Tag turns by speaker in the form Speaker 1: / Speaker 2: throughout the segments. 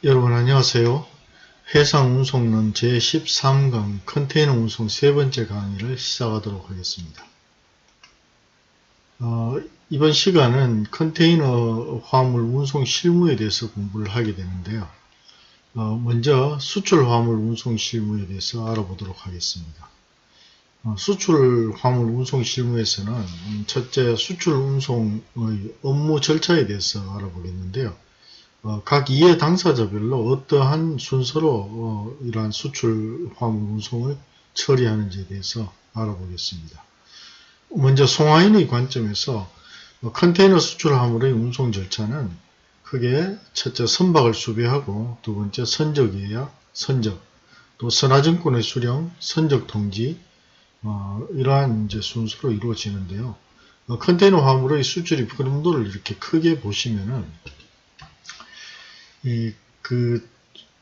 Speaker 1: 여러분 안녕하세요. 해상 운송론 제13강 컨테이너 운송 세 번째 강의를 시작하도록 하겠습니다. 이번 시간은 컨테이너 화물 운송 실무에 대해서 공부를 하게 되는데요. 먼저 수출 화물 운송 실무에 대해서 알아보도록 하겠습니다. 수출 화물 운송 실무에서는 첫째 수출 운송의 업무 절차에 대해서 알아보겠는데요. 각 이해 당사자별로 어떠한 순서로 이러한 수출 화물 운송을 처리하는지에 대해서 알아보겠습니다. 먼저 송화인의 관점에서 컨테이너 수출 화물의 운송 절차는 크게 첫째 선박을 수배하고 두 번째 선적 예약, 선적, 또 선화증권의 수령, 선적 통지 이러한 이제 순서로 이루어지는데요. 컨테이너 화물의 수출입 흐름도를 이렇게 크게 보시면은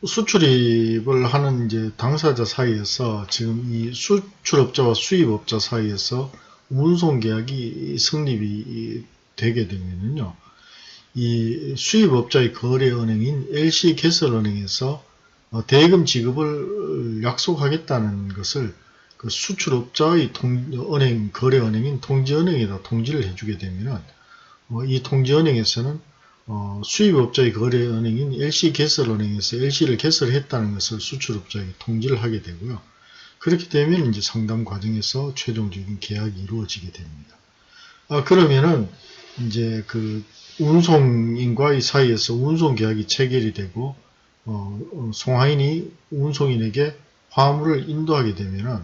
Speaker 1: 수출입을 하는 이제 당사자 사이에서 지금 이 수출업자와 수입업자 사이에서 운송 계약이 성립이 되게 되면은요, 이 수입업자의 거래은행인 LC개설은행에서 대금 지급을 약속하겠다는 것을 그 수출업자의 거래은행인 통지은행에다 통지를 해주게 되면은 이 통지은행에서는 수입업자의 거래은행인 LC개설은행에서 LC를 개설했다는 것을 수출업자에게 통지를 하게 되고요. 그렇게 되면 이제 상담 과정에서 최종적인 계약이 이루어지게 됩니다. 그러면은 이제 그 운송인과의 사이에서 운송 계약이 체결이 되고 송화인이 운송인에게 화물을 인도하게 되면은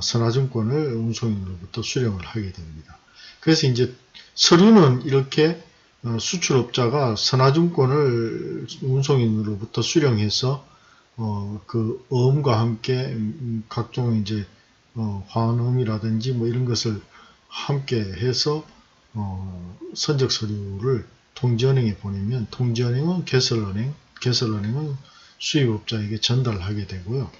Speaker 1: 선화증권을 운송인으로부터 수령을 하게 됩니다. 그래서 이제 서류는 이렇게 수출업자가 선화증권을 운송인으로부터 수령해서 그 어음과 함께 각종 이제 환음이라든지 뭐 이런 것을 함께 해서 선적 서류를 통지은행에 보내면 통지은행은 개설은행은 수입업자에게 전달하게 되고요.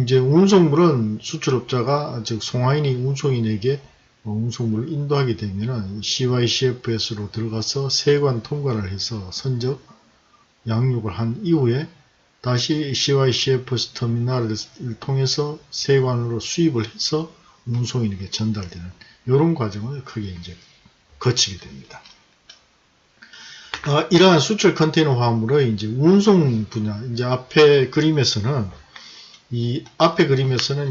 Speaker 1: 이제 운송물은 수출업자가 즉 송화인이 운송인에게 운송물을 인도하게 되면 CYCFS로 들어가서 세관 통과를 해서 선적 양육을 한 이후에 다시 CYCFS 터미널을 통해서 세관으로 수입을 해서 운송인에게 전달되는 이런 과정을 크게 이제 거치게 됩니다. 이러한 수출 컨테이너 화물의 이제 운송 분야, 이제 앞에 그림에서는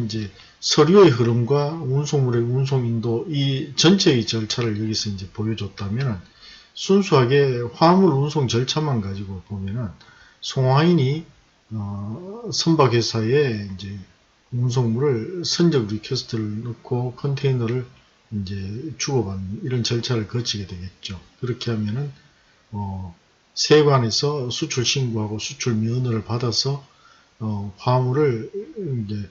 Speaker 1: 이제 서류의 흐름과 운송물의 운송 인도 이 전체의 절차를 여기서 이제 보여줬다면 순수하게 화물 운송 절차만 가지고 보면은 송화인이 선박회사에 이제 운송물을 선적 리퀘스트를 넣고 컨테이너를 이제 주고받는 이런 절차를 거치게 되겠죠. 그렇게 하면은 세관에서 수출 신고하고 수출 면허를 받아서 화물을 이제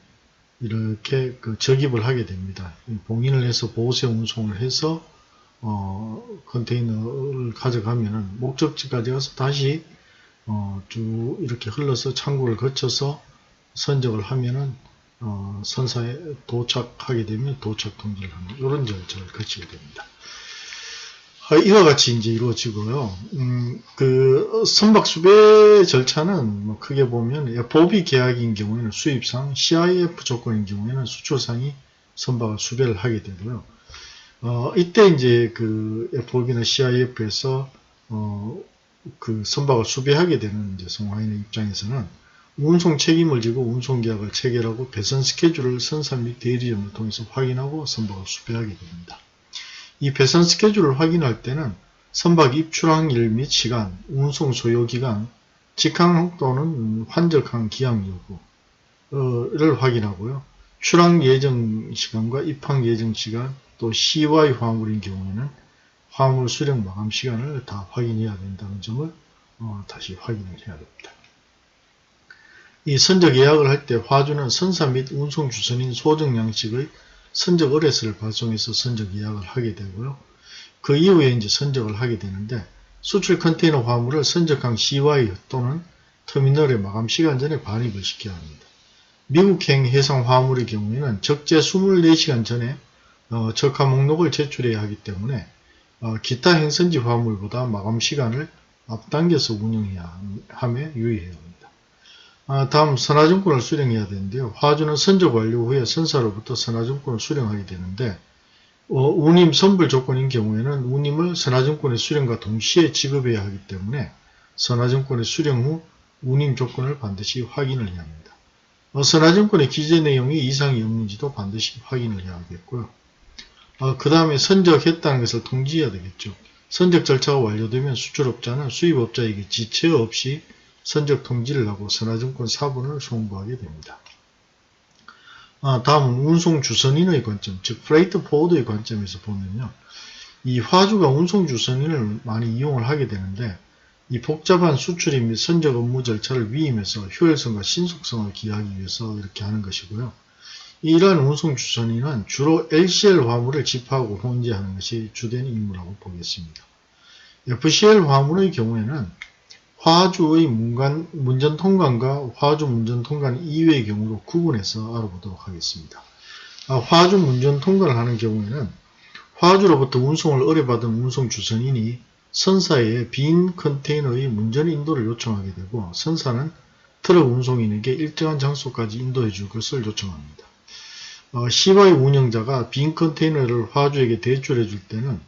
Speaker 1: 이렇게 적입을 하게 됩니다. 봉인을 해서 보세 운송을 해서 컨테이너를 가져가면은 목적지까지 가서 다시 쭉 이렇게 흘러서 창구를 거쳐서 선적을 하면은 선사에 도착하게 되면 도착 통지를 하는 이런 절차를 거치게 됩니다. 이와 같이 이제 이루어지고요. 그 선박 수배 절차는 뭐 크게 보면 FOB 계약인 경우에는 수입상, CIF 조건인 경우에는 수출상이 선박을 수배를 하게 되고요. 이때 이제 그 FOB나 CIF에서 그 선박을 수배하게 되는 이제 송화인의 입장에서는 운송 책임을 지고 운송 계약을 체결하고 배선 스케줄을 선사 및 대리점을 통해서 확인하고 선박을 수배하게 됩니다. 이 배선 스케줄을 확인할 때는 선박 입출항일 및 시간, 운송 소요기간, 직항 또는 환적항 기항 여부를 확인하고요. 출항 예정 시간과 입항 예정 시간, 또 CY 화물인 경우에는 화물 수령 마감 시간을 다 확인해야 된다는 점을 다시 확인을 해야 됩니다. 이 선적 예약을 할 때 화주는 선사 및 운송 주선인 소정 양식의 선적 의뢰서를 발송해서 선적 예약을 하게 되고요. 그 이후에 이제 선적을 하게 되는데 수출 컨테이너 화물을 선적항 CY 또는 터미널의 마감 시간 전에 반입을 시켜야 합니다. 미국행 해상 화물의 경우에는 적재 24시간 전에 적하 목록을 제출해야 하기 때문에 기타 행선지 화물보다 마감 시간을 앞당겨서 운영해야 함에 유의해야 합니다. 다음 선화증권을 수령해야 되는데요. 화주는 선적 완료 후에 선사로부터 선화증권을 수령하게 되는데 운임 선불 조건인 경우에는 운임을 선화증권의 수령과 동시에 지급해야 하기 때문에 선화증권의 수령 후 운임 조건을 반드시 확인을 해야 합니다. 선화증권의 기재 내용이 이상이 없는지도 반드시 확인을 해야 하겠고요. 그 다음에 선적했다는 것을 통지해야 되겠죠. 선적 절차가 완료되면 수출업자는 수입업자에게 지체 없이 선적 통지를 하고 선화증권 사본을 송부하게 됩니다. 다음은 운송 주선인의 관점, 즉 프레이트 포워드의 관점에서 보면요. 이 화주가 운송 주선인을 많이 이용을 하게 되는데 이 복잡한 수출입 및 선적 업무 절차를 위임해서 효율성과 신속성을 기하기 위해서 이렇게 하는 것이고요. 이러한 운송 주선인은 주로 LCL 화물을 집하고 혼재하는 것이 주된 임무라고 보겠습니다. FCL 화물의 경우에는 화주의 문전 통관과 화주 문전 통관 이외의 경우로 구분해서 알아보도록 하겠습니다. 화주 문전 통관을 하는 경우에는 화주로부터 운송을 의뢰받은 운송 주선인이 선사에 빈 컨테이너의 문전 인도를 요청하게 되고 선사는 트럭 운송인에게 일정한 장소까지 인도해 줄 것을 요청합니다. CY 운영자가 빈 컨테이너를 화주에게 대출해 줄 때는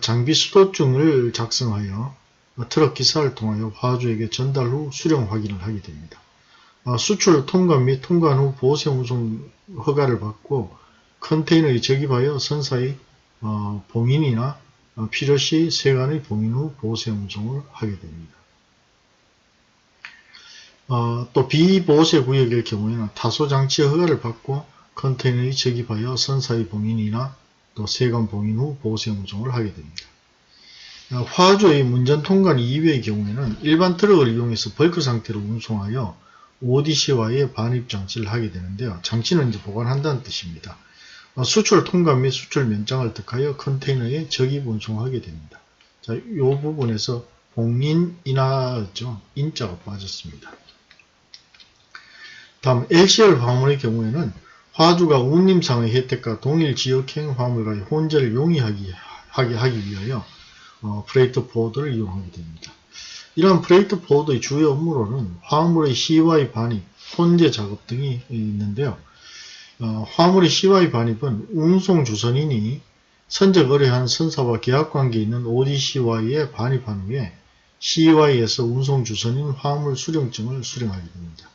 Speaker 1: 장비 수도증을 작성하여 트럭 기사를 통하여 화주에게 전달 후 수령 확인을 하게 됩니다. 수출 통관 및 통관 후 보세 운송 허가를 받고 컨테이너에 적입하여 선사의 봉인이나 필요시 세관의 봉인 후 보세 운송을 하게 됩니다. 또 비보세 구역일 경우에는 타소장치 허가를 받고 컨테이너에 적입하여 선사의 봉인이나 또 세관 봉인 후 보세 운송을 하게 됩니다. 화주의 문전 통관 이외의 경우에는 일반 트럭을 이용해서 벌크 상태로 운송하여 ODC와의 반입 장치를 하게 되는데요. 장치는 이제 보관한다는 뜻입니다. 수출 통관 및 수출 면장을 득하여 컨테이너에 적입 운송하게 됩니다. 자, 이 부분에서 봉인이나죠. 인자가 빠졌습니다. 다음 LCL 화물의 경우에는 화주가 운임상의 혜택과 동일 지역행 화물과의 혼재를 용이하게 하기 위하여 프레이트 포워드를 이용하게 됩니다. 이러한 프레이트 포워드의 주요 업무로는 화물의 CY 반입, 혼재 작업 등이 있는데요. 화물의 CY 반입은 운송 주선인이 선적 의뢰한 선사와 계약관계에 있는 ODCY에 반입한 후에 CY에서 운송 주선인 화물 수령증을 수령하게 됩니다.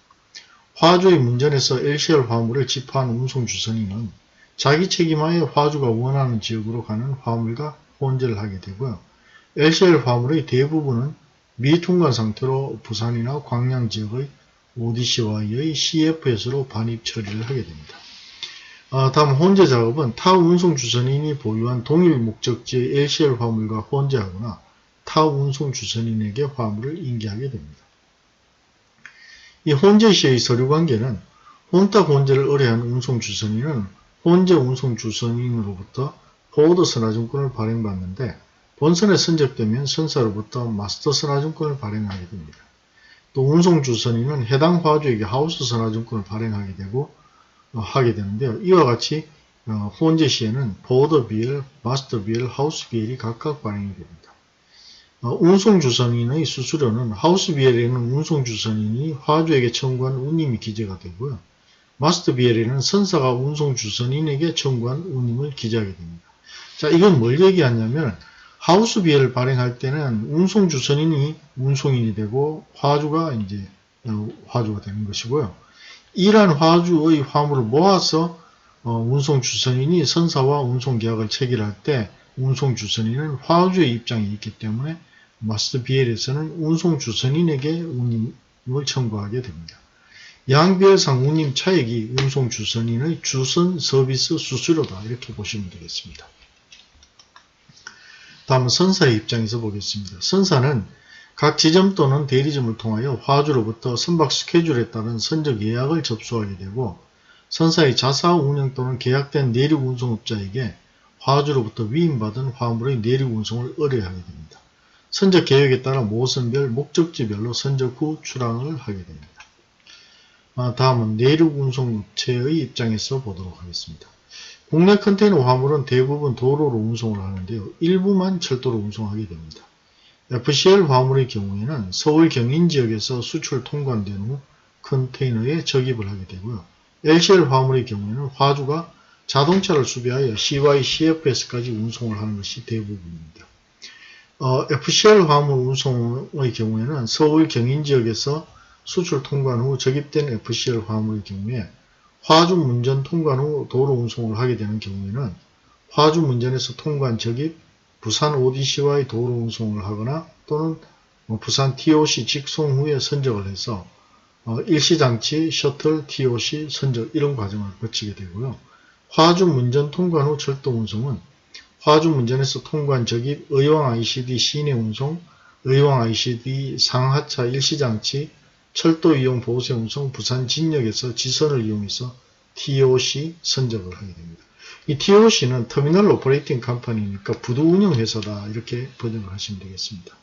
Speaker 1: 화주의 문전에서 LCL 화물을 집하한 운송 주선인은 자기 책임하에 화주가 원하는 지역으로 가는 화물과 혼재를 하게 되고요. LCL 화물의 대부분은 미통관 상태로 부산이나 광양 지역의 ODCY의 CFS로 반입 처리를 하게 됩니다. 다음 혼재 작업은 타 운송 주선인이 보유한 동일 목적지의 LCL 화물과 혼재하거나 타 운송 주선인에게 화물을 인계하게 됩니다. 이 혼재 시의 서류 관계는 혼탁 혼재를 의뢰한 운송 주선인은 혼재 운송 주선인으로부터 포워드 선화증권을 발행받는데 본선에 선적되면 선사로부터 마스터 선화증권을 발행하게 됩니다. 또 운송 주선인은 해당 화주에게 하우스 선화증권을 발행하게 되고 하게 되는데요. 이와 같이 혼재 시에는 포워드 BL, 마스터 BL, 하우스 BL이 각각 발행이 됩니다. 운송 주선인의 수수료는 하우스 BL에는 운송 주선인이 화주에게 청구한 운임이 기재가 되고요. 마스터 BL에는 선사가 운송 주선인에게 청구한 운임을 기재하게 됩니다. 자, 이건 뭘 얘기하냐면 하우스 BL을 발행할 때는 운송 주선인이 운송인이 되고 화주가 이제 화주가 되는 것이고요. 이러한 화주의 화물을 모아서 운송 주선인이 선사와 운송 계약을 체결할 때 운송 주선인은 화주의 입장이 있기 때문에 마스터 BL에서는 운송 주선인에게 운임을 청구하게 됩니다. 양비엘상 운임 차액이 운송 주선인의 주선 서비스 수수료다 이렇게 보시면 되겠습니다. 다음은 선사의 입장에서 보겠습니다. 선사는 각 지점 또는 대리점을 통하여 화주로부터 선박 스케줄에 따른 선적 예약을 접수하게 되고 선사의 자사 운영 또는 계약된 내륙 운송업자에게 화주로부터 위임받은 화물의 내륙 운송을 의뢰하게 됩니다. 선적 계획에 따라 모선별, 목적지별로 선적 후 출항을 하게 됩니다. 다음은 내륙 운송업체의 입장에서 보도록 하겠습니다. 국내 컨테이너 화물은 대부분 도로로 운송을 하는데요. 일부만 철도로 운송하게 됩니다. FCL 화물의 경우에는 서울 경인지역에서 수출 통관된 후 컨테이너에 적입을 하게 되고요. LCL 화물의 경우에는 화주가 자동차를 수배하여 CY, CFS까지 운송을 하는 것이 대부분입니다. FCL 화물 운송의 경우에는 서울 경인지역에서 수출 통관 후 적입된 FCL 화물의 경우에 화주 문전 통관 후 도로 운송을 하게 되는 경우에는 화주 문전에서 통관 적입, 부산 ODCY 도로 운송을 하거나 또는 부산 TOC 직송 후에 선적을 해서 일시장치, 셔틀, TOC, 선적 이런 과정을 거치게 되고요. 화주 문전 통관 후 철도 운송은 화주 문전에서 통관 적입, 의왕 ICD 시내 운송, 의왕 ICD 상하차 일시장치, 철도 이용 보세 운송, 부산 진역에서 지선을 이용해서 TOC 선적을 하게 됩니다. 이 TOC는 터미널 오퍼레이팅 컴퍼니니까 부두 운영 회사다 이렇게 번역을 하시면 되겠습니다.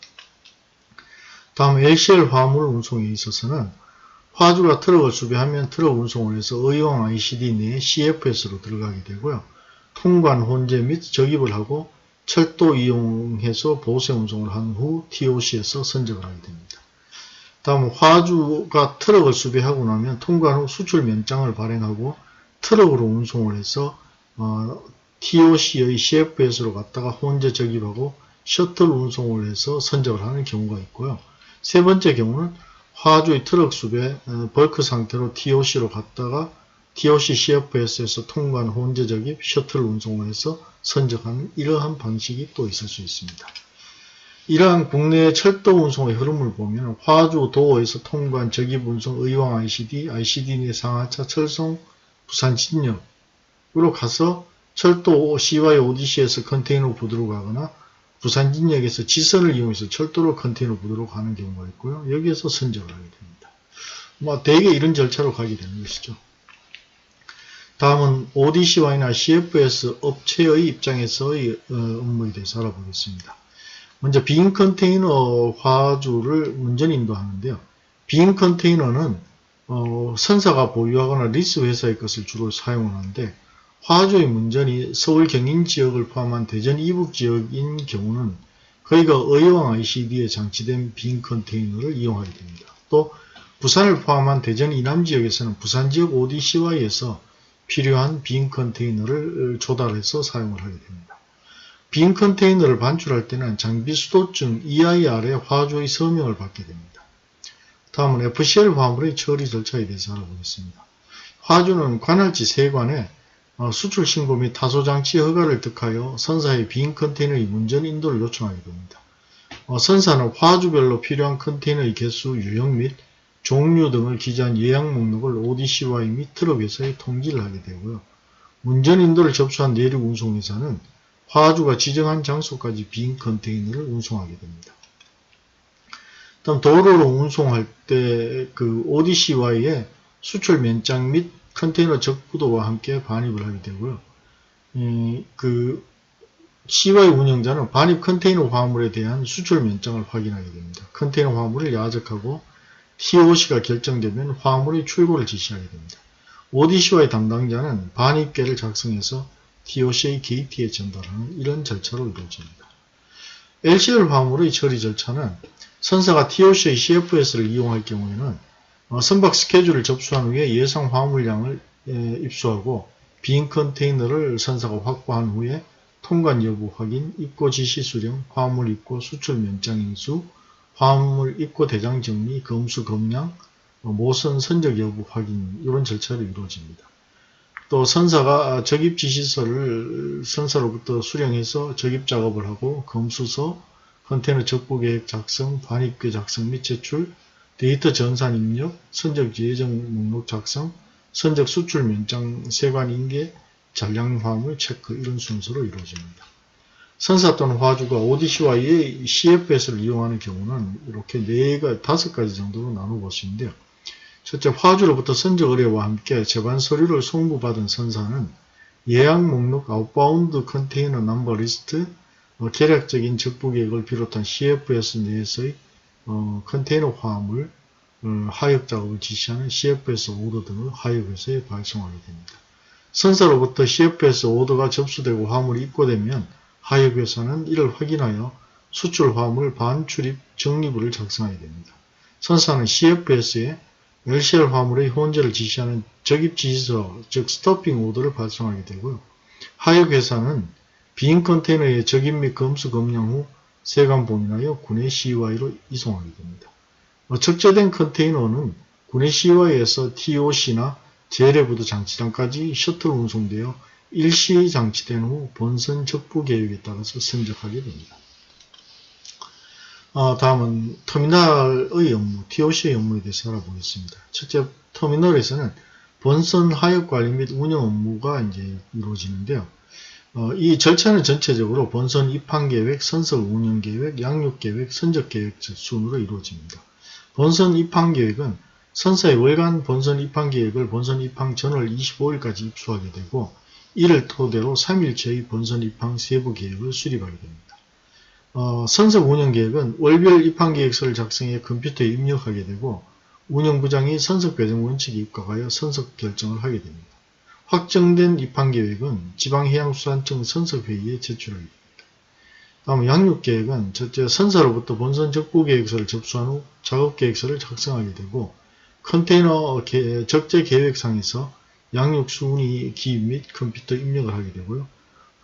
Speaker 1: 다음 LCL 화물 운송에 있어서는 화주가 트럭을 수배하면 트럭 운송을 해서 의왕 ICD 내에 CFS로 들어가게 되고요. 통관 혼재 및 적입을 하고 철도 이용해서 보세 운송을 한 후 TOC에서 선적을 하게 됩니다. 다음 화주가 트럭을 수배하고 나면 통관 후 수출 면장을 발행하고 트럭으로 운송을 해서 TOC의 CFS로 갔다가 혼재 적입하고 셔틀 운송을 해서 선적을 하는 경우가 있고요. 세 번째 경우는 화주의 트럭 수배 벌크 상태로 TOC로 갔다가 TOC CFS에서 통관 혼재 적입 셔틀 운송을 해서 선적하는 이러한 방식이 또 있을 수 있습니다. 이러한 국내 철도 운송의 흐름을 보면 화주 도어에서 통관 적입 운송 의왕 ICD, ICD 내 상하차 철송 부산 진역으로 가서 철도 CY ODC에서 컨테이너 부두로 가거나 부산 진역에서 지선을 이용해서 철도로 컨테이너 부두로 가는 경우가 있고요. 여기에서 선적을 하게 됩니다. 대개 이런 절차로 가게 되는 것이죠. 다음은 ODCY나 CFS 업체의 입장에서의 업무에 대해서 알아보겠습니다. 먼저 빈 컨테이너 화주를 문전 인도하는데요. 빈 컨테이너는 선사가 보유하거나 리스 회사의 것을 주로 사용하는데 화주의 문전이 서울 경인 지역을 포함한 대전 이북 지역인 경우는 거기가 의왕 ICD에 장치된 빈 컨테이너를 이용하게 됩니다. 또 부산을 포함한 대전 이남 지역에서는 부산 지역 ODCY에서 필요한 빈 컨테이너를 조달해서 사용을 하게 됩니다. 빈 컨테이너를 반출할 때는 장비 수도증 EIR에 화주의 서명을 받게 됩니다. 다음은 FCL 화물의 처리 절차에 대해서 알아보겠습니다. 화주는 관할지 세관에 수출 신고 및 타소장치 허가를 득하여 선사의 빈 컨테이너의 문전 인도를 요청하게 됩니다. 선사는 화주별로 필요한 컨테이너의 개수, 유형 및 종류 등을 기재한 예약 목록을 ODCY 및 트럭 회사에 통지를 하게 되고요. 문전 인도를 접수한 내륙 운송회사는 화주가 지정한 장소까지 빈 컨테이너를 운송하게 됩니다. 다음 도로로 운송할 때 그 ODCY에 수출 면장 및 컨테이너 적부도와 함께 반입을 하게 되고요. 그 CY 운영자는 반입 컨테이너 화물에 대한 수출 면장을 확인하게 됩니다. 컨테이너 화물을 야적하고 TOC가 결정되면 화물의 출고를 지시하게 됩니다. ODCY 담당자는 반입계를 작성해서 TOC의 게이트에 전달하는 이런 절차로 이루어집니다. LCL 화물의 처리 절차는 선사가 TOC의 CFS를 이용할 경우에는 선박 스케줄을 접수한 후에 예상 화물량을 입수하고 빈 컨테이너를 선사가 확보한 후에 통관 여부 확인, 입고 지시 수령, 화물 입고 수출 면장 인수, 화물 입고 대장 정리, 검수 검량, 모선 선적 여부 확인 이런 절차로 이루어집니다. 또 선사가 적입 지시서를 선사로부터 수령해서 적입 작업을 하고 검수서, 컨테이너 적부 계획 작성, 반입계 작성 및 제출, 데이터 전산 입력, 선적 예정 목록 작성, 선적 수출 면장 세관 인계, 잔량 화물 체크 이런 순서로 이루어집니다. 선사 또는 화주가 ODCY의 CFS를 이용하는 경우는 이렇게 5가지 정도로 나눠볼 수 있는데요. 첫째, 화주로부터 선적 의뢰와 함께 제반 서류를 송부받은 선사는 예약 목록, 아웃바운드 컨테이너 넘버 리스트, 계략적인 적부 계획을 비롯한 CFS 내에서의 컨테이너 화물, 하역 작업을 지시하는 CFS 오더 등을 하역회사에 발송하게 됩니다. 선사로부터 CFS 오더가 접수되고 화물이 입고되면 하역회사는 이를 확인하여 수출 화물 반출입 정리부를 작성하게 됩니다. 선사는 CFS에 LCL 화물의 혼재를 지시하는 적입 지시서, 즉 스토핑 오더를 발송하게 되고요. 하역회사는 빈 컨테이너의 적입 및 검수 검량 후 세관 봉인하여 군의 CY로 이송하게 됩니다. 적재된 컨테이너는 군의 CY에서 TOC나 재래부도 장치장까지 셔틀 운송되어 일시에 장치된 후 본선 적부 계획에 따라서 선적하게 됩니다. 다음은 터미널의 업무, TOC의 업무에 대해서 알아보겠습니다. 첫째, 터미널에서는 본선 하역 관리 및 운영 업무가 이제 이루어지는데요. 이 절차는 전체적으로 본선 입항 계획, 선석 운영 계획, 양육 계획, 선적 계획 순으로 이루어집니다. 본선 입항 계획은 선사의 월간 본선 입항 계획을 본선 입항 전월 25일까지 입수하게 되고, 이를 토대로 3일째의 본선 입항 세부 계획을 수립하게 됩니다. 선석 운영 계획은 월별 입항 계획서를 작성해 컴퓨터에 입력하게 되고, 운영부장이 선석 배정 원칙에 입각하여 선석 결정을 하게 됩니다. 확정된 입항 계획은 지방해양수산청 선석회의에 제출하게 됩니다. 다음 양육 계획은 첫째, 선사로부터 본선 적부 계획서를 접수한 후 작업 계획서를 작성하게 되고, 컨테이너 적재 계획상에서 양육 순위 기입 및 컴퓨터 입력을 하게 되고요.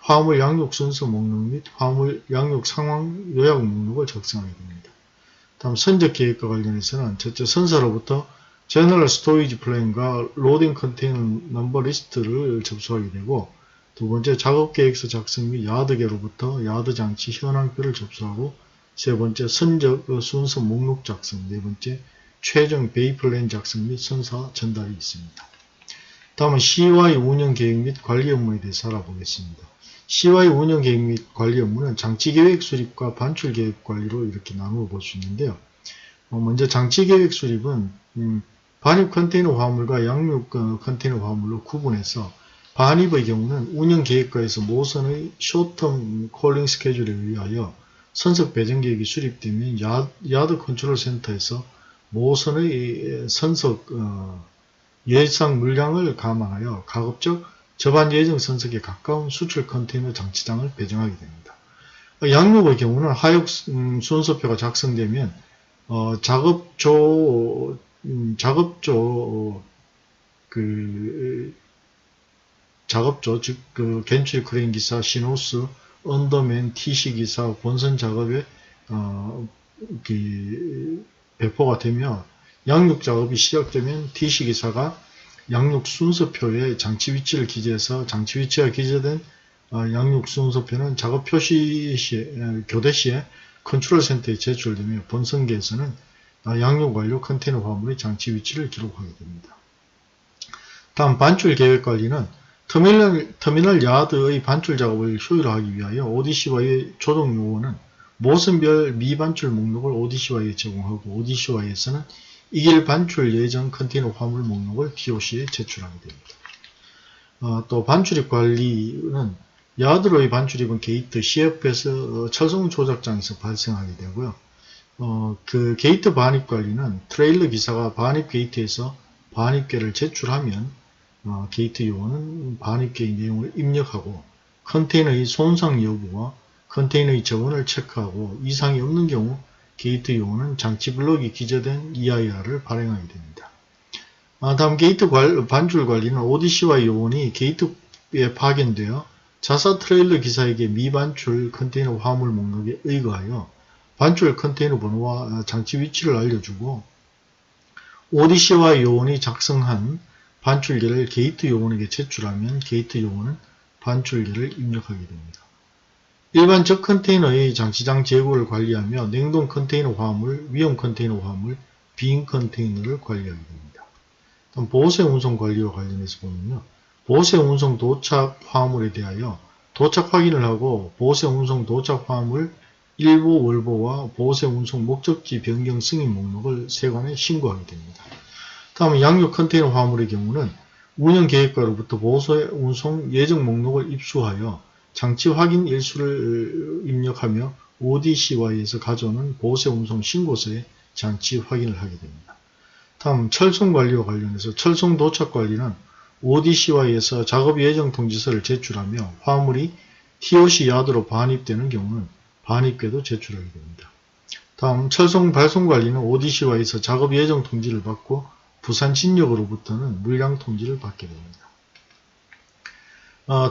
Speaker 1: 화물 양육 순서 목록 및 화물 양육 상황 요약 목록을 작성하게 됩니다. 다음 선적 계획과 관련해서는 첫째, 선사로부터 제너럴 스토리지 플랜과 로딩 컨테이너 넘버 리스트를 접수하게 되고, 두 번째, 작업 계획서 작성 및 야드계로부터 야드 장치 현황표를 접수하고, 세 번째, 선적 순서 목록 작성, 네 번째, 최종 베이 플랜 작성 및 선사 전달이 있습니다. 다음은 CY 운영 계획 및 관리 업무에 대해서 알아보겠습니다. CY 운영 계획 및 관리 업무는 장치 계획 수립과 반출 계획 관리로 이렇게 나누어 볼 수 있는데요. 먼저 장치 계획 수립은 반입 컨테이너 화물과 양육 컨테이너 화물로 구분해서, 반입의 경우는 운영 계획과에서 모선의 쇼텀 콜링 스케줄에 의하여 선석 배정 계획이 수립되면 야드 컨트롤 센터에서 모선의 선석 예상 물량을 감안하여 가급적 저반 예정 선석에 가까운 수출 컨테이너 장치장을 배정하게 됩니다. 양육의 경우는 하역 순서표가 작성되면 작업조 즉 겐츄리 크레인 기사, 시노스, 언더맨, TC 기사 본선 작업에 배포가 되며, 양육 작업이 시작되면 TC 기사가 양육 순서표에 장치 위치를 기재해서 장치 위치가 기재된 양육 순서표는 작업 표시 시에, 교대 시에 컨트롤 센터에 제출되며, 본선계에서는 양육 완료 컨테이너 화물의 장치 위치를 기록하게 됩니다. 다음 반출 계획 관리는 터미널 야드의 반출 작업을 효율화하기 위하여 ODCY의 조정 요원은 모선별 미반출 목록을 ODCY에 제공하고, ODCY에서는 이길 반출 예정 컨테이너 화물 목록을 TOC에 제출하게 됩니다. 또 반출입 관리는 야드로의 반출입은 게이트 CF에서 철송 조작장에서 발생하게 되고요. 그 게이트 반입 관리는 트레일러 기사가 반입 게이트에서 반입계를 제출하면 게이트 요원은 반입계의 내용을 입력하고, 컨테이너의 손상 여부와 컨테이너의 저원을 체크하고, 이상이 없는 경우 게이트 요원은 장치 블록이 기재된 EIR을 발행하게 됩니다. 다음 게이트 반출 관리는 ODCY 요원이 게이트에 파견되어 자사 트레일러 기사에게 미반출 컨테이너 화물 목록에 의거하여 반출 컨테이너 번호와 장치 위치를 알려주고, ODCY 요원이 작성한 반출계를 게이트 요원에게 제출하면 게이트 요원은 반출계를 입력하게 됩니다. 일반 적 컨테이너의 장치장 재고를 관리하며 냉동 컨테이너 화물, 위험 컨테이너 화물, 빈 컨테이너를 관리하게 됩니다. 다음 보세 운송 관리와 관련해서 보면요. 보세 운송 도착 화물에 대하여 도착 확인을 하고, 보세 운송 도착 화물 일보 월보와 보세 운송 목적지 변경 승인 목록을 세관에 신고하게 됩니다. 다음은 양육 컨테이너 화물의 경우는 운영계획과로부터 보세 운송 예정 목록을 입수하여 장치 확인 일수를 입력하며 ODCY에서 가져오는 보세 운송 신고서에 장치 확인을 하게 됩니다. 다음 철송 관리와 관련해서 철송 도착 관리는 ODCY에서 작업 예정 통지서를 제출하며 화물이 TOC 야드로 반입되는 경우는 반입계도 제출하게 됩니다. 다음 철송 발송 관리는 ODC와에서 작업 예정 통지를 받고 부산 진역으로부터는 물량 통지를 받게 됩니다.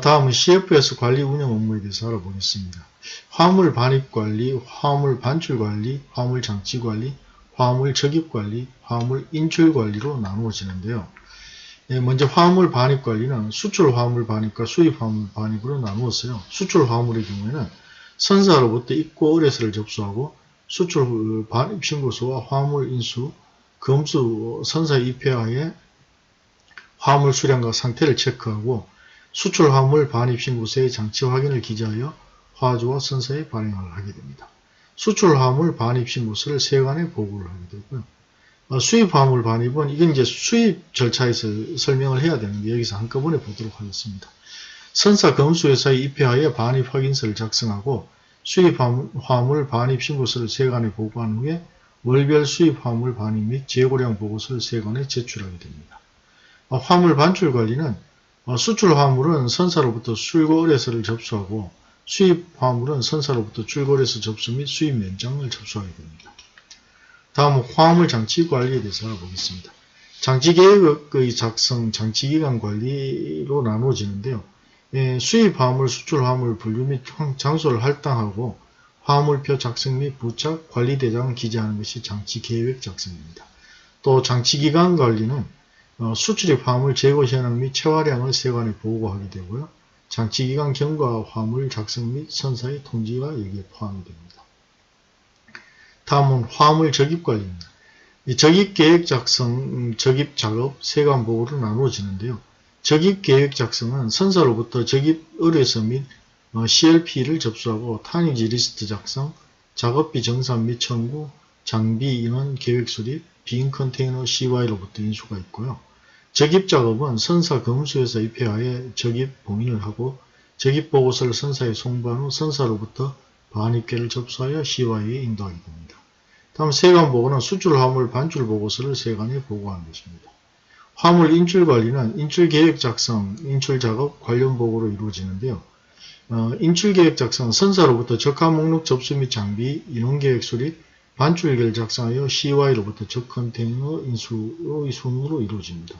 Speaker 1: 다음은 CFS 관리 운영 업무에 대해서 알아보겠습니다. 화물 반입 관리, 화물 반출 관리, 화물 장치 관리, 화물 적입 관리, 화물 인출 관리로 나누어지는데요. 먼저 화물 반입 관리는 수출 화물 반입과 수입 화물 반입으로 나누었어요. 수출 화물의 경우에는 선사로부터 입고 의뢰서를 접수하고 수출 반입 신고서와 화물 인수, 검수 선사 입회하에 화물 수량과 상태를 체크하고 수출 화물 반입 신고서의 장치 확인을 기재하여 화주와 선사에 발행을 하게 됩니다. 수출 화물 반입 신고서를 세관에 보고를 하게 되고요. 수입 화물 반입은 이건 이제 수입 절차에서 설명을 해야 되는데 여기서 한꺼번에 보도록 하겠습니다. 선사 검수회사에 입회하여 반입 확인서를 작성하고 수입 화물 반입 신고서를 세관에 보고한 후에 월별 수입 화물 반입 및 재고량 보고서를 세관에 제출하게 됩니다. 화물 반출 관리는 수출 화물은 선사로부터 출고 의뢰서를 접수하고 수입 화물은 선사로부터 출고 의뢰서 접수 및 수입 면장을 접수하게 됩니다. 다음은 화물 장치 관리에 대해서 알아보겠습니다. 장치 계획의 작성, 장치 기간 관리로 나누어지는데요. 수입 화물, 수출 화물 분류 및 장소를 할당하고 화물표 작성 및 부착, 관리 대장을 기재하는 것이 장치 계획 작성입니다. 또 장치 기간 관리는 수출입 화물 재고 현황 및 체화량을 세관에 보고하게 되고요. 장치 기간 경과 화물 작성 및 선사의 통지가 여기에 포함이 됩니다. 다음은 화물 적입 관리입니다. 적입 계획 작성, 적입 작업, 세관 보고로 나누어지는데요. 적입 계획 작성은 선사로부터 적입 의뢰서 및 CLP를 접수하고 탄유지 리스트 작성, 작업비 정산 및 청구, 장비 인원 계획 수립, 빈 컨테이너 CY로부터 인수가 있고요. 적입 작업은 선사 검수회사 입회하에 적입 봉인을 하고 적입 보고서를 선사에 송부한 후 선사로부터 반입계를 접수하여 CY에 인도하게 됩니다. 다음 세관 보고는 수출 화물 반출 보고서를 세관에 보고하는 것입니다. 화물 인출 관리는 인출 계획 작성, 인출 작업 관련 보고로 이루어지는데요. 인출 계획 작성은 선사로부터 적화 목록 접수 및 장비, 인원 계획 수립, 반출계를 작성하여 CY로부터 적 컨테이너 인수의 순으로 이루어집니다.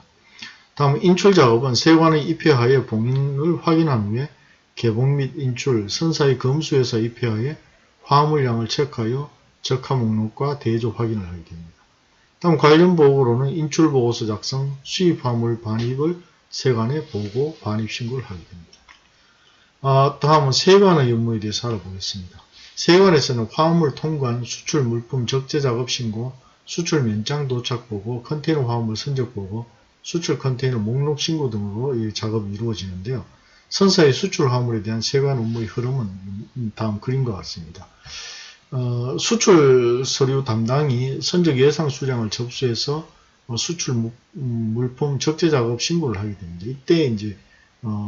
Speaker 1: 다음 인출 작업은 세관의 입회하에 봉인을 확인한 후에 개봉 및 인출, 선사의 검수회사 입회하에 화물량을 체크하여 적화 목록과 대조 확인을 하게 됩니다. 다음 관련 보고로는 인출 보고서 작성, 수입 화물 반입을 세관에 보고 반입 신고를 하게 됩니다. 다음은 세관의 업무에 대해서 알아보겠습니다. 세관에서는 화물 통관, 수출 물품 적재 작업 신고, 수출 면장 도착 보고, 컨테이너 화물 선적 보고, 수출 컨테이너 목록 신고 등으로 이 작업이 이루어지는데요. 선사의 수출 화물에 대한 세관 업무의 흐름은 다음 그림과 같습니다. 수출 서류 담당이 선적 예상 수량을 접수해서 수출 물품 적재 작업 신고를 하게 됩니다. 이때 이제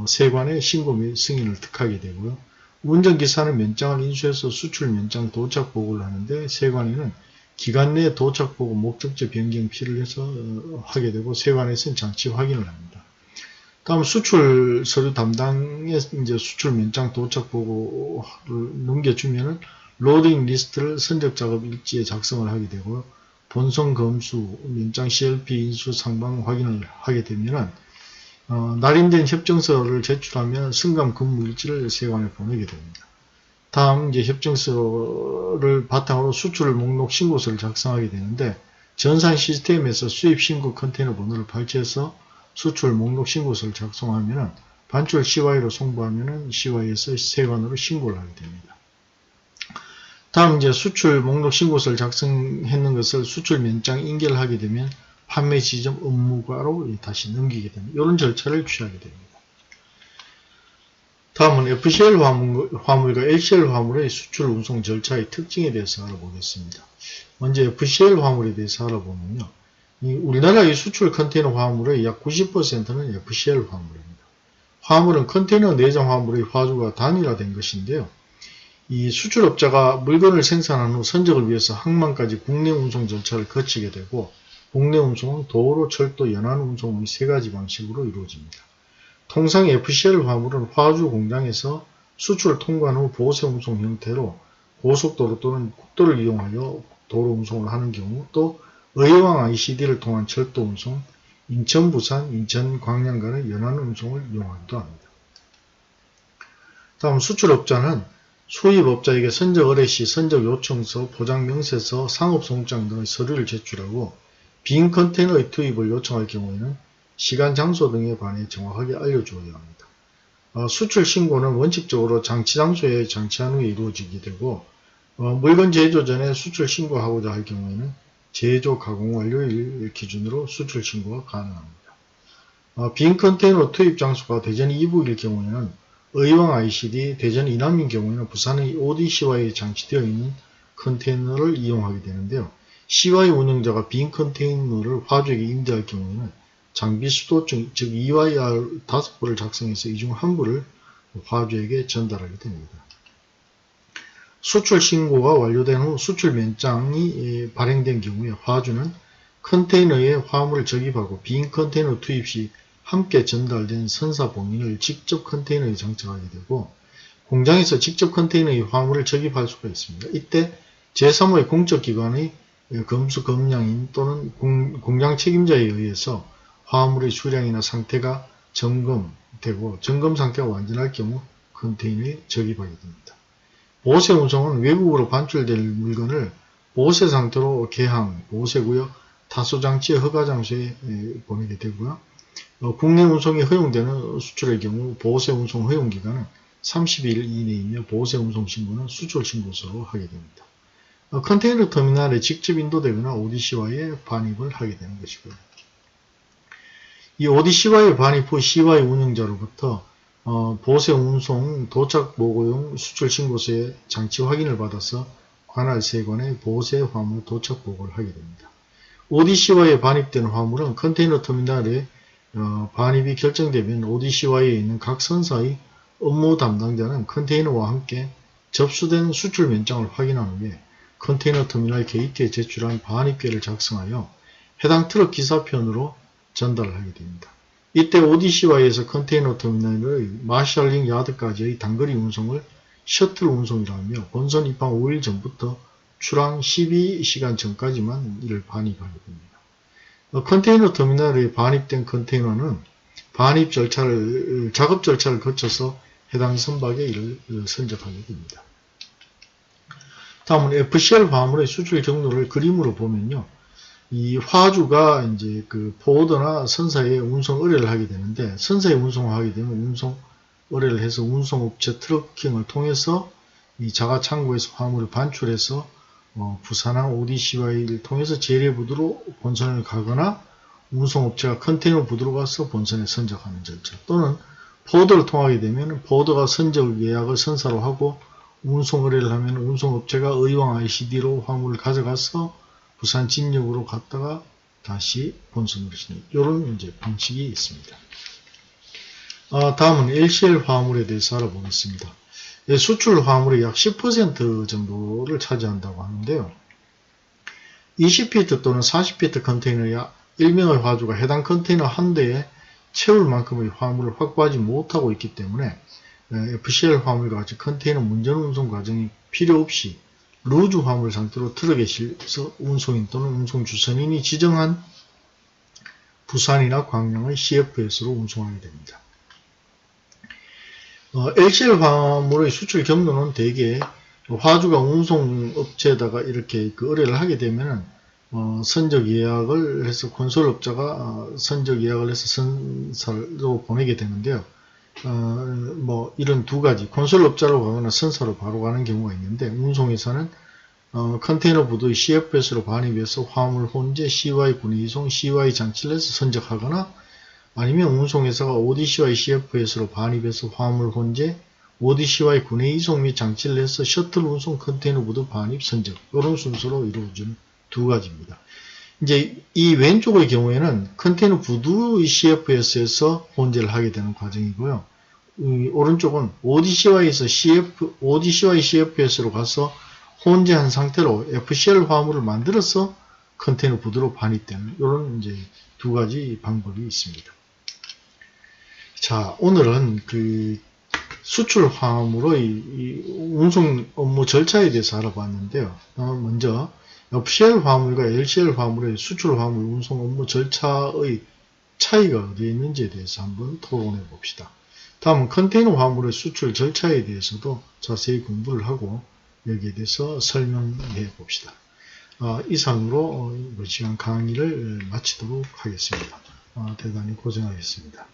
Speaker 1: 세관의 신고 및 승인을 득하게 되고요. 운전기사는 면장을 인수해서 수출 면장 도착 보고를 하는데 세관에는 기간 내에 도착 보고 목적지 변경 필요를 해서 하게 되고 세관에서는 장치 확인을 합니다. 다음 수출 서류 담당에 이제 수출 면장 도착 보고를 넘겨주면은 로딩 리스트를 선적 작업 일지에 작성을 하게 되고 본선 검수, 면장 CLP 인수 상방 확인을 하게 되면은 날인된 협정서를 제출하면 승감 근무 일지를 세관에 보내게 됩니다. 다음 이제 협정서를 바탕으로 수출 목록 신고서를 작성하게 되는데 전산 시스템에서 수입 신고 컨테이너 번호를 발췌해서 수출 목록 신고서를 작성하면은 반출 CY로 송부하면은 CY에서 세관으로 신고를 하게 됩니다. 다음 이제 수출 목록 신고서를 작성했는 것을 수출 면장 인계를 하게 되면 판매 지점 업무과로 다시 넘기게 됩니다. 이런 절차를 취하게 됩니다. 다음은 FCL 화물과 LCL 화물의 수출 운송 절차의 특징에 대해서 알아보겠습니다. 먼저 FCL 화물에 대해서 알아보면요. 우리나라의 수출 컨테이너 화물의 약 90%는 FCL 화물입니다. 화물은 컨테이너 내장 화물의 화주가 단일화된 것인데요. 이 수출업자가 물건을 생산한 후 선적을 위해서 항만까지 국내 운송 절차를 거치게 되고 국내 운송은 도로, 철도, 연안 운송의 세 가지 방식으로 이루어집니다. 통상 FCL 화물은 화주 공장에서 수출 통관 후 보세 운송 형태로 고속도로 또는 국도를 이용하여 도로 운송을 하는 경우, 또 의왕 ICD를 통한 철도 운송, 인천, 부산, 인천, 광양 간의 연안 운송을 이용하기도 합니다. 다음 수출업자는 수입업자에게 선적 의뢰 시 선적 요청서, 포장 명세서, 상업송장 등의 서류를 제출하고 빈 컨테이너의 투입을 요청할 경우에는 시간, 장소 등에 관해 정확하게 알려주어야 합니다. 수출 신고는 원칙적으로 장치 장소에 장치한 후에 이루어지게 되고, 물건 제조 전에 수출 신고하고자 할 경우에는 제조 가공 완료일 기준으로 수출 신고가 가능합니다. 빈 컨테이너 투입 장소가 대전 이북일 경우에는 의왕 ICD, 대전 이남인 경우에는 부산의 ODCY에 장치되어 있는 컨테이너를 이용하게 되는데요. CY 운영자가 빈 컨테이너를 화주에게 임대할 경우에는 장비 수도증, 즉 EYR 5부를 작성해서 이 중 한 부를 화주에게 전달하게 됩니다. 수출 신고가 완료된 후 수출 면장이 발행된 경우에 화주는 컨테이너에 화물을 적입하고 빈 컨테이너 투입 시 함께 전달된 선사 봉인을 직접 컨테이너에 장착하게 되고, 공장에서 직접 컨테이너에 화물을 적입할 수가 있습니다. 이때 제3의 공적기관의 검수 검량인 또는 공장 책임자에 의해서 화물의 수량이나 상태가 점검되고, 점검 상태가 완전할 경우 컨테이너에 적입하게 됩니다. 보세 운송은 외국으로 반출될 물건을 보세 상태로 개항, 보세구역, 타소장치의 허가장소에 보내게 되고요. 국내 운송이 허용되는 수출의 경우 보세 운송 허용기간은 30일 이내이며 보세 운송 신고는 수출 신고서로 하게 됩니다. 컨테이너 터미널에 직접 인도되거나 ODCY에 반입을 하게 되는 것이고요. 이 ODCY에 반입 후 CY 운영자로부터 보세 운송 도착 보고용 수출 신고서의 장치 확인을 받아서 관할 세관에 보세 화물 도착 보고를 하게 됩니다. ODCY에 반입된 화물은 컨테이너 터미널에 반입이 결정되면 ODCY에 있는 각 선사의 업무 담당자는 컨테이너와 함께 접수된 수출 면장을 확인한 후에 컨테이너 터미널 게이트에 제출한 반입계를 작성하여 해당 트럭 기사편으로 전달을 하게 됩니다. 이때 ODCY에서 컨테이너 터미널의 마샬링 야드까지의 단거리 운송을 셔틀 운송이라며 본선 입항 5일 전부터 출항 12시간 전까지만 이를 반입하게 됩니다. 컨테이너 터미널에 반입된 컨테이너는 반입 절차를, 작업 절차를 거쳐서 해당 선박에 이를 선적하게 됩니다. 다음은 FCL 화물의 수출 경로를 그림으로 보면요. 이 화주가 이제 그 포워더나 선사에 운송 의뢰를 하게 되는데, 선사에 운송하게 되면 운송 의뢰를 해서 운송업체 트럭킹을 통해서 이 자가 창고에서 화물을 반출해서 부산항 ODCY를 통해서 재래부두로 본선을 가거나 운송업체가 컨테이너 부두로 가서 본선에 선적하는 절차, 또는 포워더를 통하게 되면 포워더가 선적 예약을 선사로 하고 운송 의뢰를 하면 운송업체가 의왕 ICD로 화물을 가져가서 부산 진역으로 갔다가 다시 본선으로 진입, 이런 이제 방식이 있습니다. 다음은 LCL 화물에 대해서 알아보겠습니다. 수출 화물의 약 10% 정도를 차지한다고 하는데요. 20피트 또는 40피트 컨테이너 약 1명의 화주가 해당 컨테이너 한 대에 채울 만큼의 화물을 확보하지 못하고 있기 때문에 FCL 화물과 같이 컨테이너 문전 운송 과정이 필요 없이 루즈 화물 상태로 트럭에 실어서 운송인 또는 운송주선인이 지정한 부산이나 광양의 CFS로 운송하게 됩니다. LCL 화물의 수출 경로는 대개 화주가 운송업체에다가 이렇게 의뢰를 하게 되면은 선적 예약을 해서 콘솔업자가 선적 예약을 해서 선사로 보내게 되는데요. 이런 두 가지, 콘솔업자로 가거나 선사로 바로 가는 경우가 있는데, 운송회사는 컨테이너 부두의 CFS로 반입해서 화물 혼재, CY 군의 이송, CY 장치를 해서 선적하거나, 아니면 운송회사가 ODCY CFS로 반입해서 화물 혼재, ODCY 군의 이송 및 장치를 해서 셔틀 운송 컨테이너 부두 반입 선적, 이런 순서로 이루어지는 두 가지입니다. 이제 이 왼쪽의 경우에는 컨테이너 부두의 CFS에서 혼재를 하게 되는 과정이고요. 오른쪽은 ODCY에서 ODCY CFS로 가서 혼재한 상태로 FCL 화물을 만들어서 컨테이너 부두로 반입되는 이런 이제 두 가지 방법이 있습니다. 자, 오늘은 수출 화물의 이 운송 업무 절차에 대해서 알아봤는데요. 먼저 FCL 화물과 LCL 화물의 수출 화물 운송 업무 절차의 차이가 어디에 있는지에 대해서 한번 토론해 봅시다. 다음은 컨테이너 화물의 수출 절차에 대해서도 자세히 공부를 하고 여기에 대해서 설명해 봅시다. 이상으로 이번 시간 강의를 마치도록 하겠습니다. 대단히 고생하셨습니다.